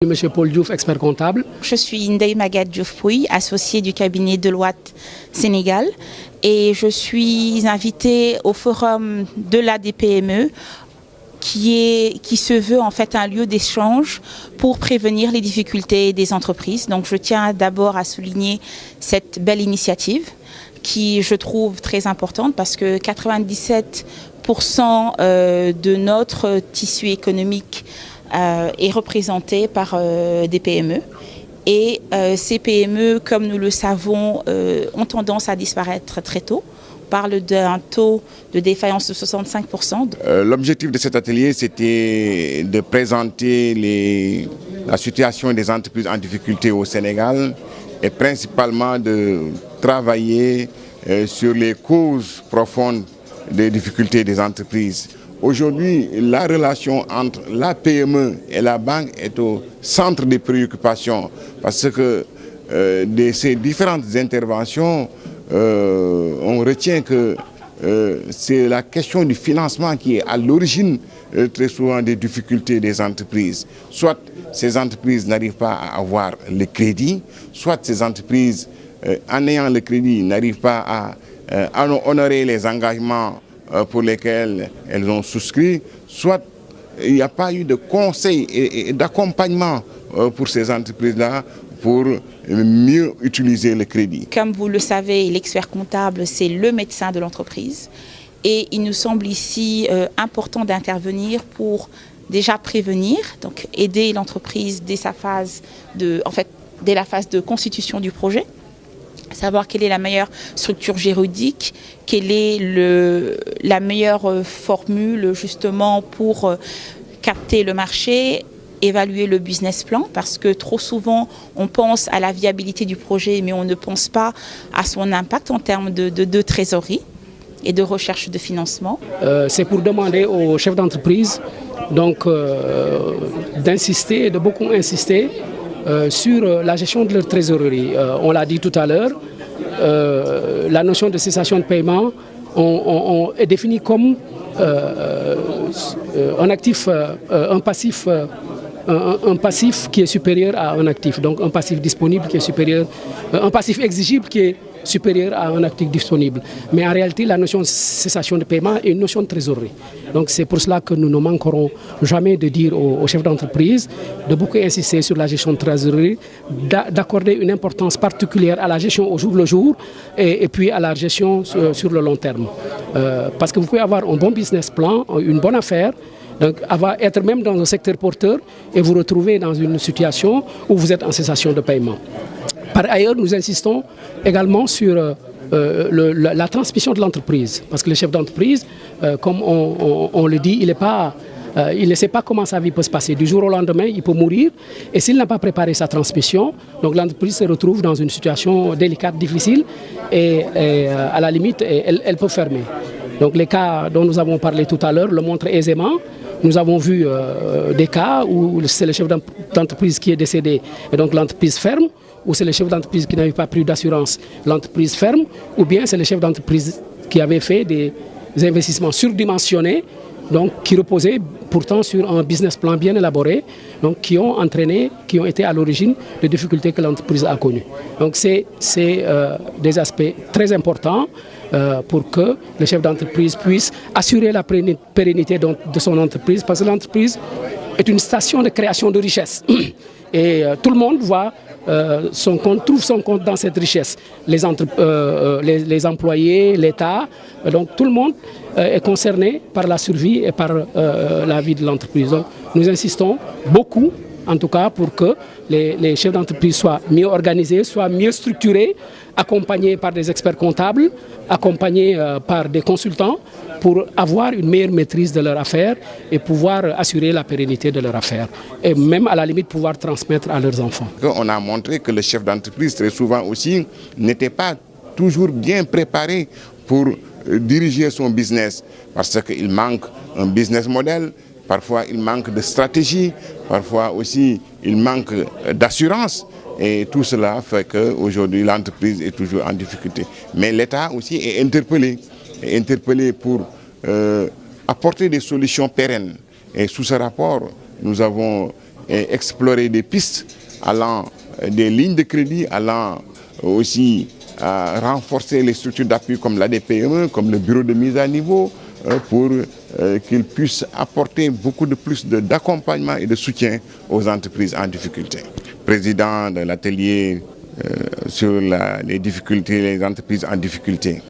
Monsieur Paul Diouf, expert comptable. Je suis Ndeye Maguette Diouf-Pouy, associée du cabinet Deloitte Sénégal, et je suis invitée au forum de l'ADPME qui se veut en fait un lieu d'échange pour prévenir les difficultés des entreprises. Donc je tiens d'abord à souligner cette belle initiative qui je trouve très importante parce que 97% de notre tissu économique est représenté par des PME. Et ces PME, comme nous le savons, ont tendance à disparaître très tôt. On parle d'un taux de défaillance de 65%. L'objectif de cet atelier, c'était de présenter la situation des entreprises en difficulté au Sénégal et principalement de travailler sur les causes profondes des difficultés des entreprises. Aujourd'hui, la relation entre la PME et la banque est au centre des préoccupations parce que de ces différentes interventions, on retient que c'est la question du financement qui est à l'origine très souvent des difficultés des entreprises. Soit ces entreprises n'arrivent pas à avoir le crédit, soit ces entreprises, en ayant le crédit, n'arrivent pas à honorer les engagements pour lesquels elles ont souscrit, soit il n'y a pas eu de conseil et d'accompagnement pour ces entreprises-là pour mieux utiliser le crédit. Comme vous le savez, l'expert comptable, c'est le médecin de l'entreprise. Et il nous semble ici important d'intervenir pour déjà prévenir, donc aider l'entreprise dès la phase de constitution du projet. Savoir quelle est la meilleure structure juridique, quelle est la meilleure formule justement pour capter le marché, évaluer le business plan, parce que trop souvent on pense à la viabilité du projet mais on ne pense pas à son impact en termes de trésorerie et de recherche de financement. C'est pour demander aux chefs d'entreprise d'insister, de beaucoup insister sur la gestion de leur trésorerie. On l'a dit tout à l'heure, la notion de cessation de paiement est définie comme un actif, un passif qui est supérieur à un actif, donc un passif disponible qui est supérieur, un passif exigible qui est supérieur à un actif disponible. Mais en réalité, la notion de cessation de paiement est une notion de trésorerie. Donc c'est pour cela que nous ne manquerons jamais de dire aux chefs d'entreprise de beaucoup insister sur la gestion de trésorerie, d'accorder une importance particulière à la gestion au jour le jour et puis à la gestion sur le long terme. Parce que vous pouvez avoir un bon business plan, une bonne affaire, donc être même dans un secteur porteur et vous retrouver dans une situation où vous êtes en cessation de paiement. Par ailleurs, nous insistons également sur la transmission de l'entreprise. Parce que le chef d'entreprise, comme on le dit, il ne sait pas comment sa vie peut se passer. Du jour au lendemain, il peut mourir. Et s'il n'a pas préparé sa transmission, donc l'entreprise se retrouve dans une situation délicate, difficile. Et à la limite, elle peut fermer. Donc les cas dont nous avons parlé tout à l'heure le montrent aisément. Nous avons vu des cas où c'est le chef d'entreprise qui est décédé et donc l'entreprise ferme, ou c'est le chef d'entreprise qui n'avait pas pris d'assurance, l'entreprise ferme, ou bien c'est le chef d'entreprise qui avait fait des investissements surdimensionnés, donc qui reposaient pourtant sur un business plan bien élaboré, donc qui ont été à l'origine des difficultés que l'entreprise a connues. Donc c'est des aspects très importants pour que le chef d'entreprise puisse assurer la pérennité de son entreprise, parce que l'entreprise est une station de création de richesse. Et tout le monde trouve son compte dans cette richesse. Les employés, l'État, donc tout le monde est concerné par la survie et par la vie de l'entreprise. Donc nous insistons beaucoup, en tout cas, pour que les chefs d'entreprise soient mieux organisés, soient mieux structurés, accompagnés par des experts comptables, accompagnés par des consultants, pour avoir une meilleure maîtrise de leur affaire et pouvoir assurer la pérennité de leur affaire. Et même à la limite pouvoir transmettre à leurs enfants. On a montré que le chef d'entreprise, très souvent aussi, n'était pas toujours bien préparé pour diriger son business. Parce qu'il manque un business model, parfois il manque de stratégie, parfois aussi il manque d'assurance. Et tout cela fait qu'aujourd'hui l'entreprise est toujours en difficulté. Mais l'État aussi est interpellé pour apporter des solutions pérennes. Et sous ce rapport, nous avons et explorer des pistes allant des lignes de crédit, allant aussi renforcer les structures d'appui comme l'ADPME, comme le bureau de mise à niveau, pour qu'ils puissent apporter beaucoup de plus d'accompagnement et de soutien aux entreprises en difficulté. Président de l'atelier sur les difficultés, les entreprises en difficulté.